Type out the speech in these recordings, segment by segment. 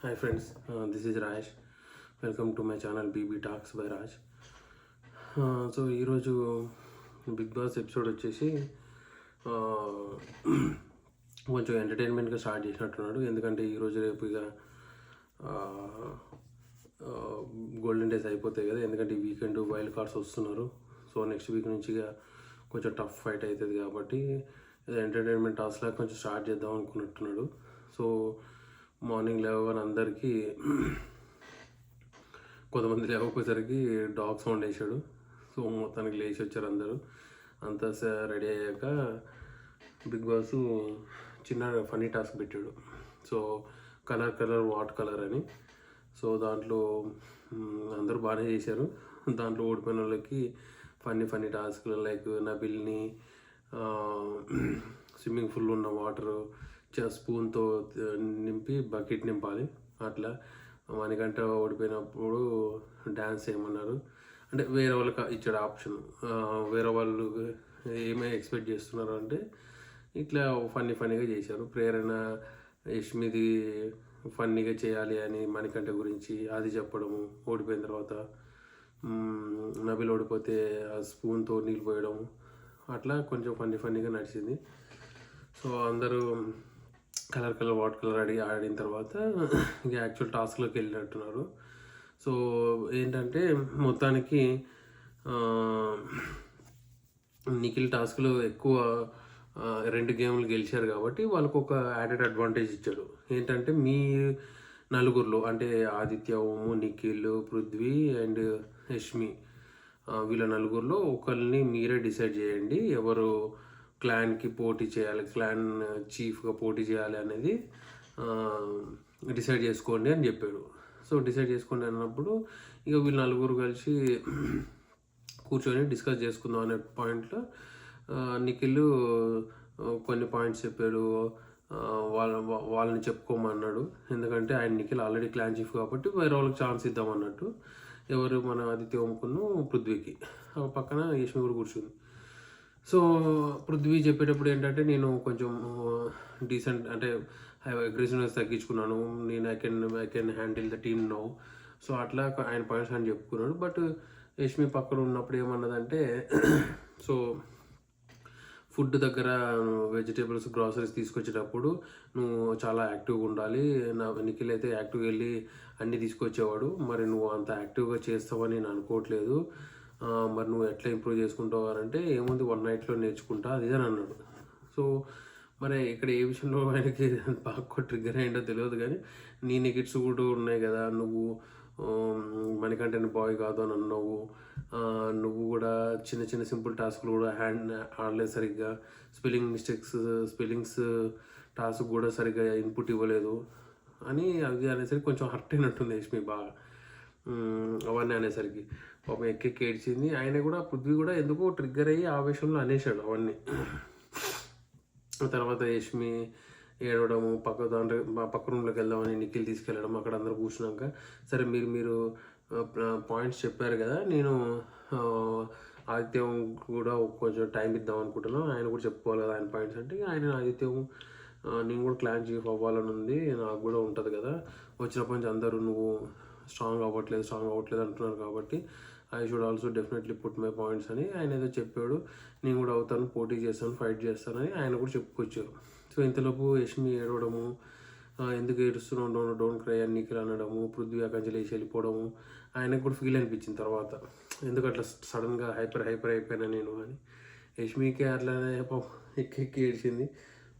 Hi friends, this is Raj. Welcome to my channel BB Talks by Raj. So ఈరోజు big boss episode వచ్చేసి కొంచెం ఎంటర్టైన్మెంట్గా start చేసినట్టున్నాడు. ఎందుకంటే ఈరోజు రేపు ఇక గోల్డెన్ డేస్ అయిపోతాయి కదా. ఎందుకంటే ఈ వీకెండ్ వైల్డ్ కార్డ్స్ వస్తున్నారు. సో నెక్స్ట్ వీక్ నుంచి ఇక కొంచెం టఫ్ ఫైట్ అవుతుంది కాబట్టి ఎంటర్టైన్మెంట్ టాస్క్ లాగా కొంచెం స్టార్ట్ చేద్దాం అనుకున్నట్టున్నాడు. సో మార్నింగ్ లేవగానే అందరికీ కొంతమంది లేకపోయేసరికి డాగ్ సౌండ్ వేసాడు. సో మొత్తానికి లేచి వచ్చారు అందరూ. అంతా రెడీ అయ్యాక బిగ్ బాస్ చిన్న ఫన్నీ టాస్క్ పెట్టాడు. సో కలర్ వాట్ కలర్ అని. సో దాంట్లో అందరూ బాగానే చేశారు. దాంట్లో ఓడిపోయిన వాళ్ళకి ఫన్నీ టాస్క్లు లైక్ నబిల్ని స్విమ్మింగ్ పూల్ ఉన్న వాటరు స్పూన్తో నింపి బకెట్ నింపాలి. అట్లా మనకంటే ఓడిపోయినప్పుడు డ్యాన్స్ చేయమన్నారు. అంటే వేరే వాళ్ళకి ఇచ్చాడు ఆప్షన్. వేరే వాళ్ళు ఏమైనా ఎక్స్పెక్ట్ చేస్తున్నారు అంటే ఇట్లా ఫన్నీగా చేశారు. ప్రేరణ యష్మిది ఫన్నీగా చేయాలి అని మణికంఠ గురించి అది చెప్పడము. ఓడిపోయిన తర్వాత నబిల్ ఓడిపోతే ఆ స్పూన్తో నీళ్ళు పోయడం అట్లా కొంచెం ఫన్నీగా నడిచింది. సో అందరూ కలర్ వాట్ కలర్ ఆడిన తర్వాత ఇంకా యాక్చువల్ టాస్క్లోకి వెళ్ళినట్టున్నారు. సో ఏంటంటే మొత్తానికి నిఖిల్ టాస్క్లో ఎక్కువ 2 గేమ్లు గెలిచారు కాబట్టి వాళ్ళకు ఒక యాడెడ్ అడ్వాంటేజ్ ఇచ్చాడు. ఏంటంటే మీ నలుగురిలో అంటే ఆదిత్య, ఓము, నిఖిల్, పృథ్వీ అండ్ యష్మి వీళ్ళ నలుగురిలో ఒకరిని మీరే డిసైడ్ చేయండి ఎవరు క్లాన్కి పోటీ చేయాలి, క్లాన్ చీఫ్గా పోటీ చేయాలి అనేది డిసైడ్ చేసుకోండి అని చెప్పాడు. సో డిసైడ్ చేసుకోండి అన్నప్పుడు ఇక వీళ్ళు నలుగురు కలిసి కూర్చొని డిస్కస్ చేసుకుందాం అనే పాయింట్లో నిఖిల్ కొన్ని పాయింట్స్ చెప్పాడు. వాళ్ళని చెప్పుకోమన్నాడు. ఎందుకంటే ఆయన నిఖిల్ ఆల్రెడీ క్లాన్ చీఫ్ కాబట్టి వేరే వాళ్ళకి ఛాన్స్ ఇద్దామన్నట్టు. ఎవరు మన ఆదిత్య ఓంకును పృథ్వీకి పక్కన యష్మి కూడా కూర్చుంది. సో పృథ్వీ చెప్పేటప్పుడు ఏంటంటే నేను కొంచెం డీసెంట్ అంటే అగ్రెసివ్నెస్ తగ్గించుకున్నాను, నేను I can handle the team now. So అట్లా ఆయన పాయింట్స్ అని చెప్పుకున్నాడు. బట్ యష్మి పక్కన ఉన్నప్పుడు ఏమన్నదంటే సో ఫుడ్ దగ్గర వెజిటేబుల్స్ గ్రాసరీస్ తీసుకొచ్చేటప్పుడు నువ్వు చాలా యాక్టివ్గా ఉండాలి. నిఖిల్ అయితే యాక్టివ్గా వెళ్ళి అన్నీ తీసుకొచ్చేవాడు, మరి నువ్వు అంత యాక్టివ్గా చేస్తావని నేను అనుకోవట్లేదు. మరి నువ్వు ఎట్లా ఇంప్రూవ్ చేసుకుంటావు అంటే ఏముంది 1 నైట్లో నేర్చుకుంటా అది అని అన్నాడు. సో మరి ఇక్కడ ఏ విషయంలో ఆయనకి బాగా ట్రిగ్గర్ అయ్యిందో తెలియదు. కానీ నీ నెగిట్స్ కూడా ఉన్నాయి కదా, నువ్వు మనకంటే బాయ్ కాదు అని అన్నావు. నువ్వు కూడా చిన్న సింపుల్ టాస్క్లు కూడా హ్యాండ్ ఆడలేదు సరిగ్గా, స్పెల్లింగ్స్ టాస్క్ కూడా సరిగ్గా ఇన్పుట్ ఇవ్వలేదు అని అది అనేసరికి కొంచెం హర్ట్ అయినట్టుంది యష్మి బాగా. అవన్నీ అనేసరికి పాపం ఎక్కెక్కి ఏడ్చింది. ఆయన కూడా పృథ్వీ కూడా ఎందుకో ట్రిగ్గర్ అయ్యి ఆవేశంలో అనేసాడు అవన్నీ. తర్వాత యష్మి ఏడవడము, పక్క రూమ్లోకి వెళ్దామని నిఖిల్ తీసుకెళ్ళడం. అక్కడ అందరూ కూర్చున్నాక సరే మీరు పాయింట్స్ చెప్పారు కదా, నేను ఆదిత్యం కూడా కొంచెం టైం ఇద్దాం అనుకుంటున్నాను, ఆయన కూడా చెప్పుకోవాలి కదా ఆయన పాయింట్స్ అంటే. ఆయన ఆదిత్యం నేను కూడా క్లాన్ చీఫ్ అవ్వాలని ఉంది, నాకు కూడా ఉంటుంది కదా, వచ్చినప్పటి నుంచి అందరూ నువ్వు స్ట్రాంగ్ అవ్వట్లేదు అంటున్నారు కాబట్టి I should also definitely put my points అని ఆయన ఏదో చెప్పాడు. నేను కూడా అవుతాను, పోటీ చేస్తాను, ఫైట్ చేస్తానని ఆయన కూడా చెప్పుకొచ్చారు. సో ఇంతలోపు యష్మి ఏడవడము, ఎందుకు ఏడుస్తున్నావు, డోంట్ క్రై అని నిఖిల్ అనడము, పృథ్వీ అక్కడి లేచి వెళ్ళిపోవడము ఆయనకు కూడా ఫీల్ అనిపించింది తర్వాత, ఎందుకు అట్లా సడన్గా హైపర్ అయిపోయినా నేను అని. యష్మికి అట్లానే ఎక్కి ఏడ్చింది,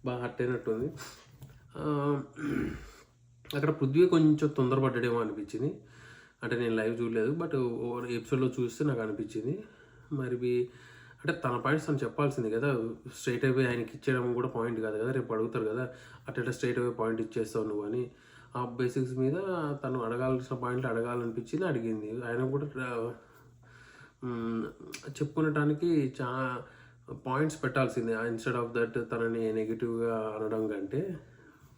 బాగా హర్ట్ అయినట్టుంది. అక్కడ పృథ్వీ కొంచెం తొందరపడ్డాడేమో అనిపించింది. అంటే నేను లైవ్ చూడలేదు, బట్ ఎపిసోడ్లో చూస్తే నాకు అనిపించింది. మరి అంటే తన పాయింట్స్ తను చెప్పాల్సింది కదా, స్ట్రైట్ అవే ఆయనకి ఇచ్చేయడం కూడా పాయింట్ కాదు కదా, రేపు అడుగుతారు కదా అట్లా స్ట్రైట్ అవే పాయింట్ ఇచ్చేస్తావు నువ్వు అని. ఆ బేసిక్స్ మీద తను అడగాల్సిన పాయింట్లు అడగాలనిపించింది, అడిగింది. ఆయన కూడా చెప్పుకునటానికి చాలా పాయింట్స్ పెట్టాల్సిందే ఇన్స్టెడ్ ఆఫ్ దట్ తనని నెగిటివ్గా అనడం కంటే.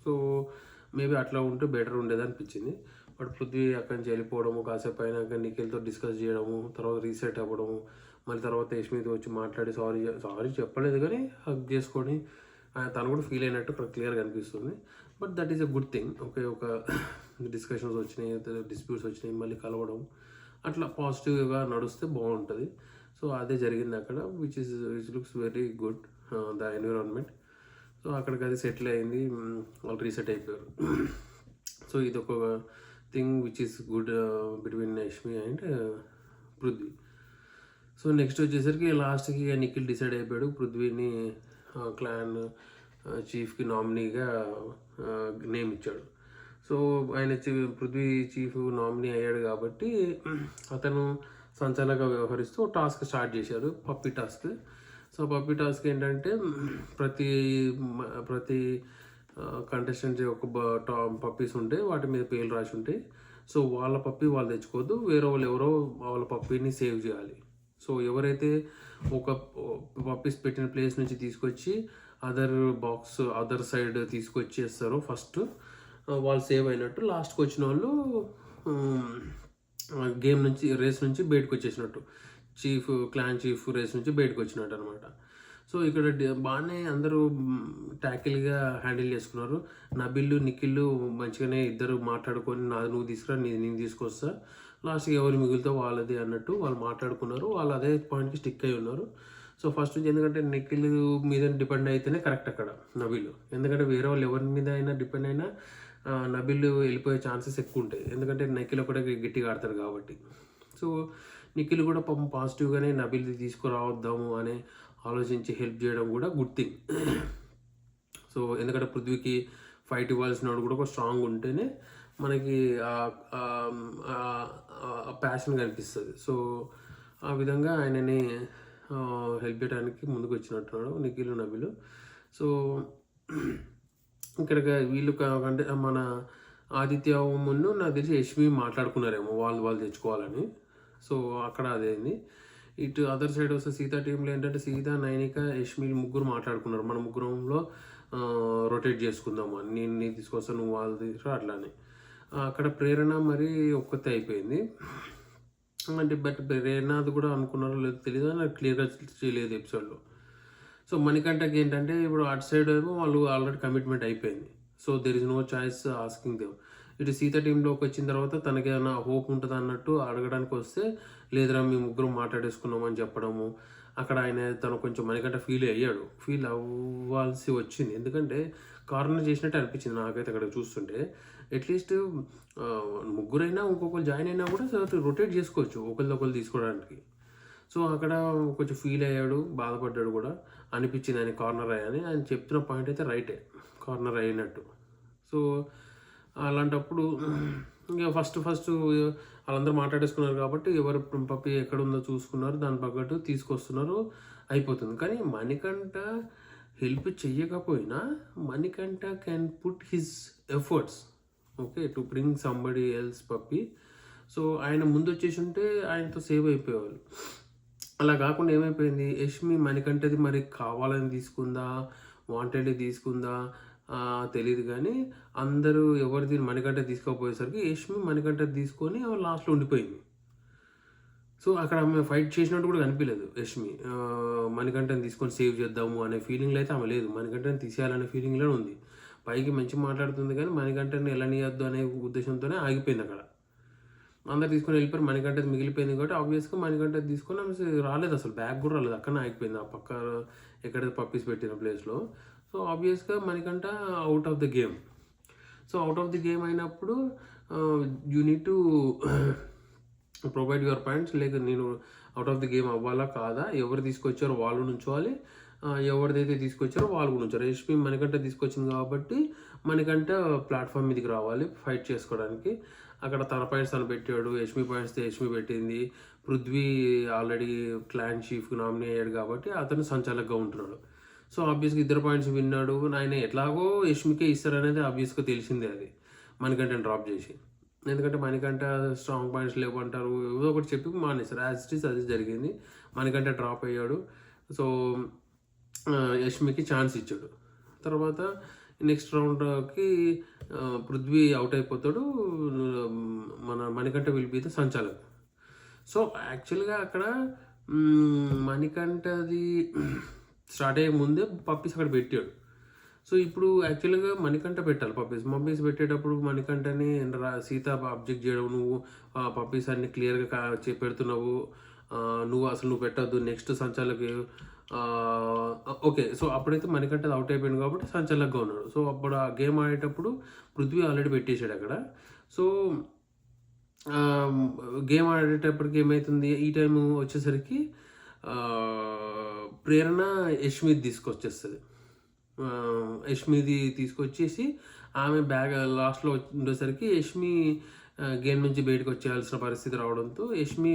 సో మేబీ అట్లా ఉంటే బెటర్ ఉండేది అనిపించింది. బట్ పృథ్వీ అక్కడి నుంచి వెళ్ళిపోవడము, కాసేపు అయినాక నిఖిల్తో డిస్కస్ చేయడము, తర్వాత రీసెట్ అవ్వడము, మళ్ళీ తర్వాత యష్మితో వచ్చి మాట్లాడి సారీ చెప్పలేదు కానీ హగ్ చేసుకొని తను కూడా ఫీల్ అయినట్టు క్లియర్గా అనిపిస్తుంది. But that is a good thing. Okay, ఒక డిస్కషన్స్ వచ్చినాయి, డిస్ప్యూట్స్ వచ్చినాయి, మళ్ళీ కలవడం, అట్లా పాజిటివ్గా నడుస్తే బాగుంటుంది. సో అదే జరిగింది అక్కడ, which looks very good the environment. So అక్కడికి అది సెటిల్ అయింది, వాళ్ళు రీసెట్ అయిపోయారు. సో ఇది ఒక thing which is good between Yashmi and Prithvi. So next వచ్చేసరికి లాస్ట్కి నిఖిల్ డిసైడ్ అయిపోయాడు పృథ్వీని క్లాన్ చీఫ్కి నామినీగా నేమ్ ఇచ్చాడు. సో ఆయన పృథ్వీ చీఫ్ నామినీ అయ్యాడు కాబట్టి అతను సంచలనంగా వ్యవహరిస్తూ టాస్క్ స్టార్ట్ చేశారు, puppy task. So puppy task ఏంటంటే ప్రతి కంటెస్టెంట్ ఒక పప్పీస్ ఉంటాయి, వాటి మీద పేర్లు రాసి ఉంటాయి. సో వాళ్ళ పప్పీ వాళ్ళు తెచ్చుకోవద్దు, వేరే వాళ్ళు ఎవరో వాళ్ళ పప్పీని సేవ్ చేయాలి. సో ఎవరైతే ఒక పప్పీస్ పెట్టిన ప్లేస్ నుంచి తీసుకొచ్చి అదర్ సైడ్ తీసుకొచ్చేస్తారో ఫస్ట్ వాళ్ళు సేవ్ అయినట్టు. లాస్ట్కి వచ్చిన వాళ్ళు గేమ్ నుంచి, రేస్ నుంచి బయటకు వచ్చేసినట్టు, క్లాన్ చీఫ్ రేస్ నుంచి బయటకు వచ్చినట్టు అనమాట. సో ఇక్కడ బాగానే అందరూ ట్యాకిల్గా హ్యాండిల్ చేసుకున్నారు. నబిల్ నిఖిల్ మంచిగానే ఇద్దరు మాట్లాడుకొని, నాది నువ్వు తీసుకురా, నేను తీసుకొస్తా, లాస్ట్కి ఎవరు మిగులుతో వాళ్ళది అన్నట్టు వాళ్ళు మాట్లాడుకున్నారు. వాళ్ళు అదే పాయింట్కి స్టిక్ అయి ఉన్నారు. సో ఫస్ట్ నుంచి, ఎందుకంటే నిఖిల్ మీద డిపెండ్ అయితేనే కరెక్ట్ అక్కడ నబిల్, ఎందుకంటే వేరే వాళ్ళు ఎవరి మీద అయినా డిపెండ్ అయినా నబిల్ వెళ్ళిపోయే ఛాన్సెస్ ఎక్కువ ఉంటాయి, ఎందుకంటే నిఖిల్ ఒకటే గట్టిగా ఆడతారు కాబట్టి. సో నిఖిల్ కూడా పాపం పాజిటివ్గానే నబిల్ది తీసుకురావద్దాము అని ఆలోచించి హెల్ప్ చేయడం కూడా గుడ్ థింగ్. సో ఎందుకంటే పృథ్వీకి ఫైట్ ఇవ్వాల్సినవాడు కూడా ఒక స్ట్రాంగ్ ఉంటేనే మనకి ప్యాషన్ కనిపిస్తుంది. సో ఆ విధంగా ఆయనని హెల్ప్ చేయడానికి ముందుకు వచ్చినట్టున్నాడు నిఖిల్ నబిల్. సో ఇక్కడ వీళ్ళు అంటే మన ఆదిత్య ముందు నాకు తెలిసి యష్మి మాట్లాడుకున్నారేమో వాళ్ళు తెచ్చుకోవాలని. సో అక్కడ అదేంది. ఇటు అదర్ సైడ్ వస్తే సీతా టీంలో ఏంటంటే సీత, నైనిక, యష్మి ముగ్గురు మాట్లాడుకున్నారు, మన ముగ్గురంలో రొటేట్ చేసుకుందాము అని, నేను తీసుకొస్తాను, నువ్వు వాళ్ళు తీసుకురా అట్లానే. అక్కడ ప్రేరణ మరి ఒక్కతే అయిపోయింది. అంటే బట్ ప్రేరణది కూడా అనుకున్నారో లేదో తెలియదు, నాకు క్లియర్గా చేయలేదు ఎపిసోడ్లో. సో మణికంఠకి ఏంటంటే ఇప్పుడు అటు సైడ్ ఏమో వాళ్ళు ఆల్రెడీ కమిట్మెంట్ అయిపోయింది. So there is no choice asking them. ఇటు సీత టీంలోకి వచ్చిన తర్వాత తనకి ఏమైనా హోప్ ఉంటుంది అన్నట్టు అడగడానికి వస్తే, లేదురా మీ ముగ్గురం మాట్లాడేసుకున్నామని చెప్పడము. అక్కడ తను కొంచెం మణికంఠ ఫీల్ అవ్వాల్సి వచ్చింది, ఎందుకంటే కార్నర్ చేసినట్టు అనిపించింది నాకైతే అక్కడ చూస్తుంటే. అట్లీస్ట్ ముగ్గురైనా ఇంకొకరు జాయిన్ అయినా కూడా రొటేట్ చేసుకోవచ్చు ఒకరిదొకరు తీసుకోవడానికి. సో అక్కడ కొంచెం ఫీల్ అయ్యాడు, బాధపడ్డాడు కూడా, అనిపించింది ఆయన కార్నర్ అయ్యని. ఆయన చెప్తున్న పాయింట్ అయితే రైటే, కార్నర్ అయినట్టు. సో అలాంటప్పుడు ఇంకా ఫస్ట్ వాళ్ళందరూ మాట్లాడేసుకున్నారు కాబట్టి ఎవరు పప్పి ఎక్కడుందో చూసుకున్నారు, దాని తగ్గట్టు తీసుకొస్తున్నారు, అయిపోతుంది. కానీ మణికంఠ హెల్ప్ చెయ్యకపోయినా Manikanta can put his efforts okay to bring somebody else పప్పి. సో ఆయన ముందు వచ్చేసి ఉంటే ఆయనతో సేవ్ అయిపోయేవాళ్ళు. అలా కాకుండా ఏమైపోయింది, యష్మి మణికంఠది మరి కావాలని తీసుకుందా, వాంటెడ్లీ తీసుకుందా తెలియదు, కానీ అందరూ ఎవరిది మణికంఠ తీసుకోపోయేసరికి యష్మి మణికంఠ తీసుకొని లాస్ట్లో ఉండిపోయింది. సో అక్కడ ఆమె ఫైట్ చేసినట్టు కూడా కనిపించలేదు యష్మి. మణికంఠని తీసుకొని సేవ్ చేద్దాము అనే ఫీలింగ్లో అయితే ఆమె లేదు, మణికంఠని తీసేయాలనే ఫీలింగ్లో ఉంది. పైకి మంచి మాట్లాడుతుంది కానీ మణికంఠని వెళ్ళనియద్దు అనే ఉద్దేశంతోనే ఆగిపోయింది అక్కడ. అందరు తీసుకొని వెళ్ళిపోయారు, మణికంఠ మిగిలిపోయింది కాబట్టి ఆబ్వియస్గా మణికంఠ తీసుకొని ఆమె రాలేదు, అసలు బ్యాగ్ కూడా రాలేదు, అక్కడనే ఆగిపోయింది ఆ పక్క ఎక్కడైతే పప్పీస్ పెట్టిన ప్లేస్లో. సో ఆబ్వియస్గా Manikanta out of the game. So out of the game అయినప్పుడు you need to provide your points, లేక నేను అవుట్ ఆఫ్ ది గేమ్ అవ్వాలా కాదా, ఎవరు తీసుకొచ్చారో వాళ్ళు నుంచోవాలి, ఎవరిదైతే తీసుకొచ్చారో వాళ్ళు కూడా ఉంచారు. యష్మి మణికంఠ తీసుకొచ్చింది కాబట్టి మణికంఠ ప్లాట్ఫామ్ మీదకి రావాలి ఫైట్ చేసుకోవడానికి. అక్కడ తన పాయింట్స్ తను పెట్టాడు, యష్మి పాయింట్స్ యష్మి పెట్టింది. పృథ్వీ ఆల్రెడీ క్లాన్ చీఫ్కి నామినీ అయ్యాడు కాబట్టి అతను సంచాలకుగా ఉంటున్నాడు. సో ఆబ్వియస్గా ఇద్దరు పాయింట్స్ విన్నాడు, ఆయన ఎట్లాగో యష్మికే ఇస్తారనేది ఆబ్వియస్గా తెలిసిందే అది, మణికంఠని డ్రాప్ చేసి. ఎందుకంటే మణికంఠ స్ట్రాంగ్ పాయింట్స్ లేవంటారు, ఏదో ఒకటి చెప్పి మానేస్తారు, యాజ్ ఇట్ ఈస్ అది జరిగింది. మణికంఠ డ్రాప్ అయ్యాడు. సో యష్మికి ఛాన్స్ ఇచ్చాడు. తర్వాత నెక్స్ట్ రౌండ్కి పృథ్వీ అవుట్ అయిపోతాడు, మన మణికంఠ విల్ బి ద సంచాలక్. సో యాక్చువల్గా అక్కడ మణికంఠది స్టార్ట్ అయ్యే ముందే పప్పీస్ అక్కడ పెట్టాడు. సో ఇప్పుడు యాక్చువల్‌గా మణికంఠ పెట్టాలి పప్పీస్. పప్పీస్ పెట్టేటప్పుడు మణికంఠని సీత అబ్జెక్ట్ చేయడం, "నువ్వు పప్పీస్ అన్నీ క్లియర్‌గా పెడుతున్నావు. నువ్వు పెట్టొద్దు. Next సంచాలకి" okay. సో అప్పుడైతే మణికంఠ ఔట్ అయిపోయింది కాబట్టి సంచాలక్‌గా ఉన్నాడు. సో అప్పుడు ఆ గేమ్ ఆడేటప్పుడు పృథ్వీ ఆల్రెడీ పెట్టేసాడు అక్కడ. సో ఆహ్, గేమ్ ఆడేటప్పటికి ఏమైతుంది, ఈ టైము వచ్చేసరికి ప్రేరణ యష్మిది తీసుకొచ్చేస్తది. యష్మిది తీసుకొచ్చేసి ఆమె బ్యాగ్ లాస్ట్‌లో ఉండేసరికి యష్మి గేమ్ నుంచి బయటకొచ్చేయాల్సిన పరిస్థితి రావడంతో యష్మి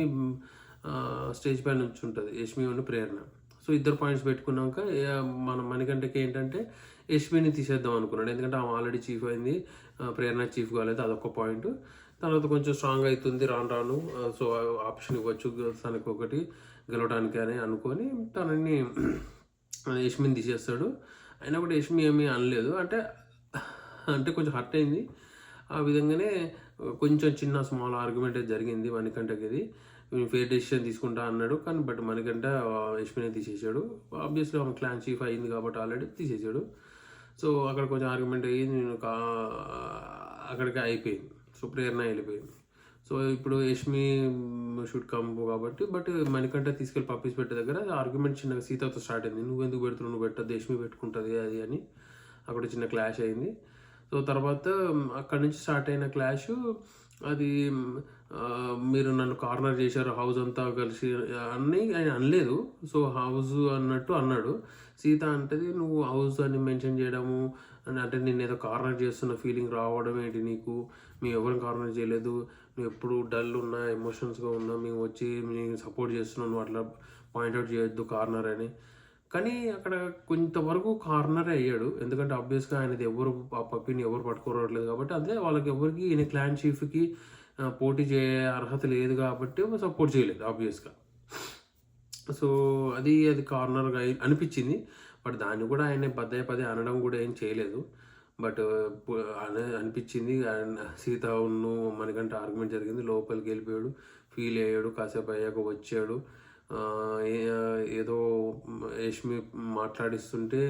స్టేజ్ పైన నుంచుంటది. యష్మి ప్రేరణ. సో ఇద్దరు పాయింట్స్ పెట్టుకున్నాక మన మణికంఠకి ఏంటంటే యష్మిని తీసేద్దాం అనుకున్నాడు. ఎందుకంటే ఆమె ఆల్రెడీ చీఫ్ అయింది. ప్రేరణ చీఫ్ కాలేదు, అదొక పాయింట్. తర్వాత కొంచెం స్ట్రాంగ్ అవుతుంది రాను రాను. సో ఆప్షన్ ఇవ్వచ్చు తనకి ఒకటి గెలవడానికి అని అనుకొని తనని యష్మిని తీసేస్తాడు. అయినా కూడా యష్మి ఏమీ అనలేదు. అంటే కొంచెం హర్ట్ అయింది. ఆ విధంగానే కొంచెం చిన్న స్మాల్ ఆర్గ్యుమెంట్ జరిగింది మణికంఠకి. ఇది ఫెయిర్ డెసిషన్ తీసుకుంటా అన్నాడు. కానీ బట్ మణికంఠ యష్మిని తీసేసాడు. ఆబ్వియస్లీ ఆమె క్లాన్ చీఫ్ అయింది కాబట్టి ఆల్రెడీ తీసేసాడు. సో అక్కడ కొంచెం ఆర్గ్యుమెంట్ అయ్యి అక్కడికి అయిపోయింది. సో ప్రేరణ వెళ్ళిపోయింది. సో ఇప్పుడు యష్మి షుడ్ కమ్ కాబట్టి బట్ మణికంఠ తీసుకెళ్ళి పప్పీస్ పెట్టే దగ్గర ఆర్గ్యుమెంట్ చిన్నగా సీతతో స్టార్ట్ అయింది. "నువ్వెందుకు పెడుతున్నావు, నువ్వు పెట్టద్దు, యష్మి పెట్టుకుంటుంది" అది అని అక్కడ చిన్న క్లాష్ అయింది. సో తర్వాత అక్కడి నుంచి స్టార్ట్ అయిన క్లాషు అది "మీరు నన్ను కార్నర్ చేశారు హౌస్ అంతా కలిసి" అని ఆయన అనలేదు. సో హౌస్ అన్నట్టు అన్నాడు. సీత అంటది, "నువ్వు హౌస్ అని మెన్షన్ చేయడము అంటే నేను ఏదో కార్నర్ చేస్తున్న ఫీలింగ్ రావడం ఏంటి నీకు? మేము ఎవరిని కార్నర్ చేయలేదు. నువ్వు ఎప్పుడు డల్ ఉన్నా, ఎమోషన్స్గా ఉన్నా మేము వచ్చి నేను సపోర్ట్ చేస్తున్నావు. నువ్వు అట్లా పాయింట్అవుట్ చేయొద్దు కార్నర్" అని. కానీ అక్కడ కొంతవరకు కార్నరే అయ్యాడు. ఎందుకంటే ఆబ్వియస్‌గా ఆయనది ఆ పప్పీని ఎవరు పట్టుకోవట్లేదు కాబట్టి, అదే వాళ్ళకి ఎవరికి ఈయన క్లాన్ చీఫ్‌కి పోటీ చేయ అర్హత లేదు కాబట్టి సపోర్ట్ చేయలేదు ఆబ్వియస్‌గా. సో అది కార్నర్‌గా అనిపించింది. బట్ దాన్ని కూడా ఆయన పదే పదే అనడం కూడా ఏం చేయలేదు. బట్ అనిపించింది. సీత మణికంఠ ఆర్గ్యుమెంట్ జరిగింది. లోపలికి వెళ్ళిపోయాడు. ఫీల్ అయ్యాడు. కాసేపు అయ్యాక వచ్చాడు. ఏదో యష్మి మాట్లాడిస్తుంటే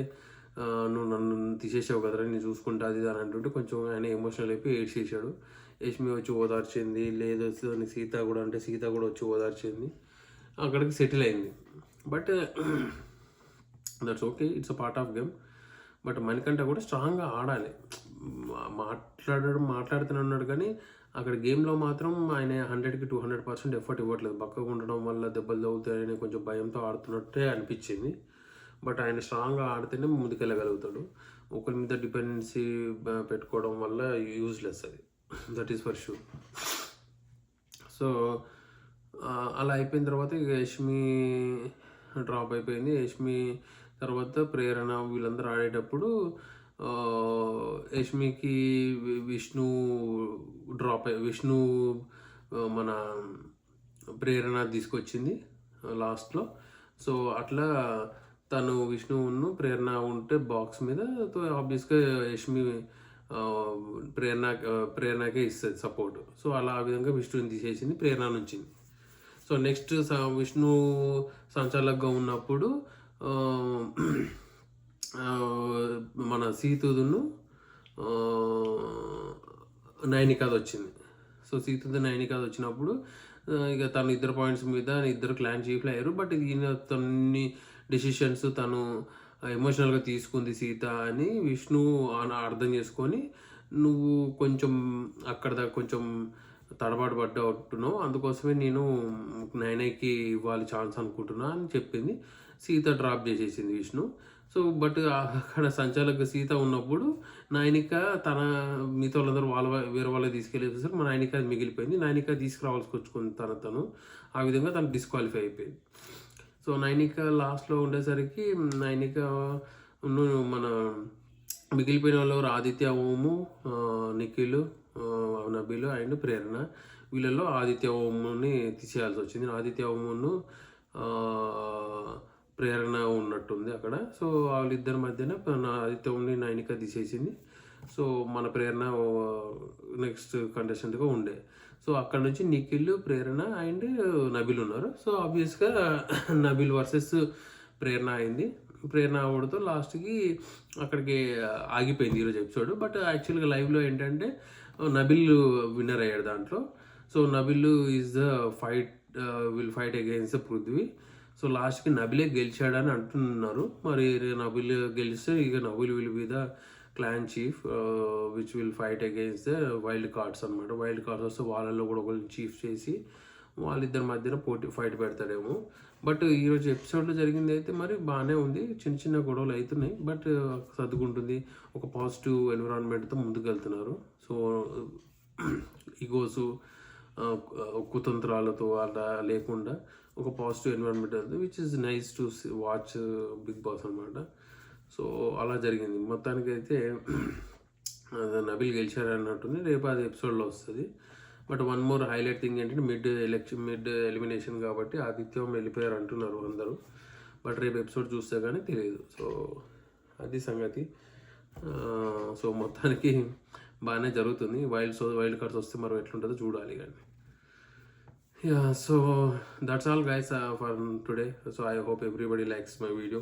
"నువ్వు నన్ను తీసేసావు కదరా, నేను చూసుకుంటా" అది అని అంటుంటే కొంచెం ఆయన ఎమోషనల్ అయిపోయి ఏడ్చేసాడు. యష్మి వచ్చి ఓదార్చింది. లేదు సీత కూడా అంటే సీత కూడా వచ్చి ఓదార్చింది. అక్కడికి సెటిల్ అయింది. But that's okay, it's a part of game. But Manikanta కూడా స్ట్రాంగ్గా ఆడాలి. మాట్లాడుతూనే ఉన్నాడు కానీ అక్కడ గేమ్లో మాత్రం ఆయన 100కి 200% ఎఫర్ట్ ఇవ్వట్లేదు. బక్కగా ఉండడం వల్ల దెబ్బలు తగులుతాయని కొంచెం భయంతో ఆడుతున్నట్టే అనిపించింది. బట్ ఆయన స్ట్రాంగ్గా ఆడితేనే ముందుకెళ్ళగలుగుతాడు. ఒకరి మీద డిపెండెన్సీ పెట్టుకోవడం వల్ల యూజ్లెస్ అది. That is for sure. So అలా అయిపోయిన తర్వాత ఇక యష్మి డ్రాప్ అయిపోయింది. యష్మి తర్వాత ప్రేరణ వీళ్ళందరూ ఆడేటప్పుడు యష్మికి విష్ణు విష్ణు మన ప్రేరణ తీసుకొచ్చింది లాస్ట్లో. సో అట్లా తను విష్ణువును ప్రేరణ ఉంటే బాక్స్ మీద ఆబ్వియస్గా యష్మి ప్రేరణకే ఇస్తుంది సపోర్ట్. సో అలా ఆ విధంగా విష్ణుని తీసేసింది, ప్రేరణ నుంచింది. సో నెక్స్ట్ విష్ణు సంచాలకుగా ఉన్నప్పుడు మన సీతుదును నైనికాది వచ్చింది. సో సీతుది నైనికాది వచ్చినప్పుడు ఇక తను ఇద్దరు పాయింట్స్ మీద ఇద్దరు క్లాన్ చీఫ్లు అయ్యారు. బట్ ఈయన తన్ని డెసిషన్స్ తను ఎమోషనల్గా తీసుకుంది సీత అని విష్ణు అర్థం చేసుకొని, "నువ్వు కొంచెం అక్కడ దాకా కొంచెం తడబాటు పడ్డట్టున్నావు, అందుకోసమే నేను నైనాకి ఇవ్వాలి ఛాన్స్ అనుకుంటున్నా" అని చెప్పింది. సీత డ్రాప్ చేసేసింది విష్ణు. సో బట్ అక్కడ సంచాలక సీత ఉన్నప్పుడు నైనిక తన మిగతా వాళ్ళందరూ వేరే వాళ్ళకి తీసుకెళ్ళేసరికి మన నైనిక మిగిలిపోయింది. నైనిక తీసుకురావాల్సి వచ్చుకుంది తను. ఆ విధంగా తను డిస్క్వాలిఫై అయిపోయింది. సో నైనిక లాస్ట్లో ఉండేసరికి నైనిక మన మిగిలిపోయిన వాళ్ళు ఆదిత్య, ఓము, నిఖిల్, నబీలు అండ్ ప్రేరణ. వీళ్ళల్లో ఆదిత్య ఓముని తీసేయాల్సి వచ్చింది. ఆదిత్య ఓమును ప్రేరణ ఉన్నట్టుంది అక్కడ. సో వాళ్ళిద్దరి మధ్యన ఆదిత్య ఓముని నైనిక తీసేసింది. సో మన ప్రేరణ నెక్స్ట్ కంటెస్టెంట్గా ఉండే. సో అక్కడ నుంచి నిఖిల్, ప్రేరణ అండ్ నబీల్ ఉన్నారు. సో ఆబ్వియస్గా నబీల్ వర్సెస్ ప్రేరణ అయింది. ప్రేరణ అవ్వడంతో లాస్ట్కి అక్కడికి ఆగిపోయింది ఈరోజు ఎపిసోడ్. బట్ యాక్చువల్గా లైవ్లో ఏంటంటే నబిల్ విన్నర్ అయ్యాడు దాంట్లో. So Nabeel is the will fight against Prithvi. So లాస్ట్కి నబిలే గెలిచాడని అంటున్నారు. మరి నబిల్ గెలిస్తే ఇక Nabeel will be the clan chief which will fight against the wild cards అనమాట. వైల్డ్ కార్డ్స్ వస్తే వాళ్ళల్లో కూడా ఒకళ్ళు చీఫ్ చేసి వాళ్ళిద్దరి మధ్యన ఫైట్ పెడతాడేమో. బట్ ఈరోజు ఎపిసోడ్లో జరిగింది అయితే మరి బాగానే ఉంది. చిన్న చిన్న గొడవలు అవుతున్నాయి, బట్ సర్దుకుంటుంది. ఒక పాజిటివ్ ఎన్విరాన్మెంట్తో ముందుకు వెళ్తున్నారు. సో ఈగోసు కుతంత్రాలతో అలా లేకుండా ఒక పాజిటివ్ ఎన్విరాన్మెంట్ వెళ్తుంది, which is nice to watch Bigg Boss అనమాట. సో అలా జరిగింది మొత్తానికి అయితే. నబిల్ గెలిచారు అన్నట్టుంది. రేపు అది ఎపిసోడ్లో వస్తుంది. But one more highlight thing ఏంటంటే మిడ్ ఎలిమినేషన్ కాబట్టి ఆదిత్యం వెళ్ళిపోయారు అంటున్నారు అందరూ. బట్ రేపు ఎపిసోడ్ చూస్తే కానీ తెలియదు. సో అది సంగతి. సో మొత్తానికి బాగానే జరుగుతుంది. వైల్డ్ కార్డ్స్ వస్తే మరి ఎట్లుంటుందో చూడాలి కానీ. Yeah, so that's all guys for today. So I hope everybody likes my video.